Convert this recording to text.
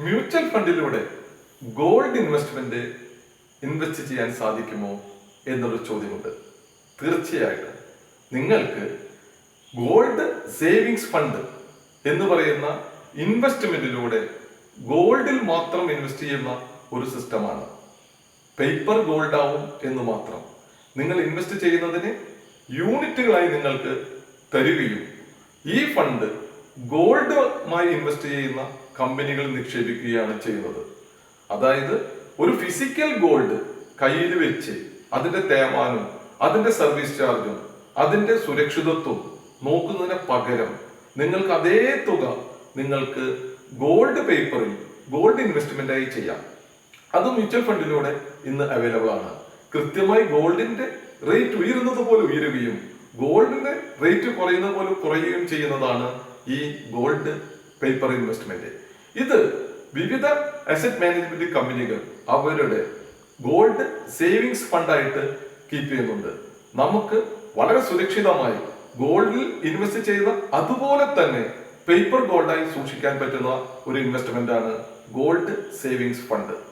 Mutual ഫണ്ടിലൂടെ gold invest ചെയ്യാൻ സാധിക്കുമോ എന്നൊരു ചോദ്യമുണ്ട്. തീർച്ചയായിട്ടും നിങ്ങൾക്ക് ഗോൾഡ് സേവിങ്സ് ഫണ്ട് എന്ന് പറയുന്ന ഇൻവെസ്റ്റ്മെന്റിലൂടെ ഗോൾഡിൽ മാത്രം ഇൻവെസ്റ്റ് ചെയ്യുന്ന ഒരു സിസ്റ്റമാണ്. പേപ്പർ ഗോൾഡ് ആവും എന്ന് മാത്രം. നിങ്ങൾ ഇൻവെസ്റ്റ് ചെയ്യുന്നതിന് യൂണിറ്റുകളായി നിങ്ങൾക്ക് തരികയും ഈ ഫണ്ട് ഗോൾഡുമായി ഇൻവെസ്റ്റ് ചെയ്യുന്ന കമ്പനികൾ നിക്ഷേപിക്കുകയാണ് ചെയ്യുന്നത്. അതായത് ഒരു ഫിസിക്കൽ ഗോൾഡ് കയ്യിൽ വെച്ച് അതിന്റെ തേമാനും അതിന്റെ സർവീസ് ചാർജും അതിന്റെ സുരക്ഷിതത്വം നോക്കുന്നതിന് പകരം നിങ്ങൾക്ക് അതേ തുക നിങ്ങൾക്ക് ഗോൾഡ് പേപ്പറിൽ ഗോൾഡ് ഇൻവെസ്റ്റ്മെന്റ് ആയി ചെയ്യാം. അത് മ്യൂച്വൽ ഫണ്ടിലൂടെ ഇന്ന് അവൈലബിൾ ആണ്. കൃത്യമായി ഗോൾഡിന്റെ റേറ്റ് ഉയരുന്നത് പോലെ ഉയരുകയും ഗോൾഡിന്റെ റേറ്റ് കുറയുന്നത് പോലെ കുറയുകയും ചെയ്യുന്നതാണ് ഈ ഗോൾഡ് പേപ്പർ ഇൻവെസ്റ്റ്മെന്റ്. ഇത് വിവിധ അസറ്റ് മാനേജ്മെന്റ് കമ്പനികൾ അവരുടെ ഗോൾഡ് സേവിങ്സ് ഫണ്ടായിട്ട് കീപ്പ് ചെയ്യുന്നുണ്ട്. നമുക്ക് വളരെ സുരക്ഷിതമായി ഗോൾഡിൽ ഇൻവെസ്റ്റ് ചെയ്ത അതുപോലെ തന്നെ പേപ്പർ ഗോൾഡായി സൂക്ഷിക്കാൻ പറ്റുന്ന ഒരു ഇൻവെസ്റ്റ്മെന്റ് ആണ് ഗോൾഡ് സേവിങ്സ് ഫണ്ട്.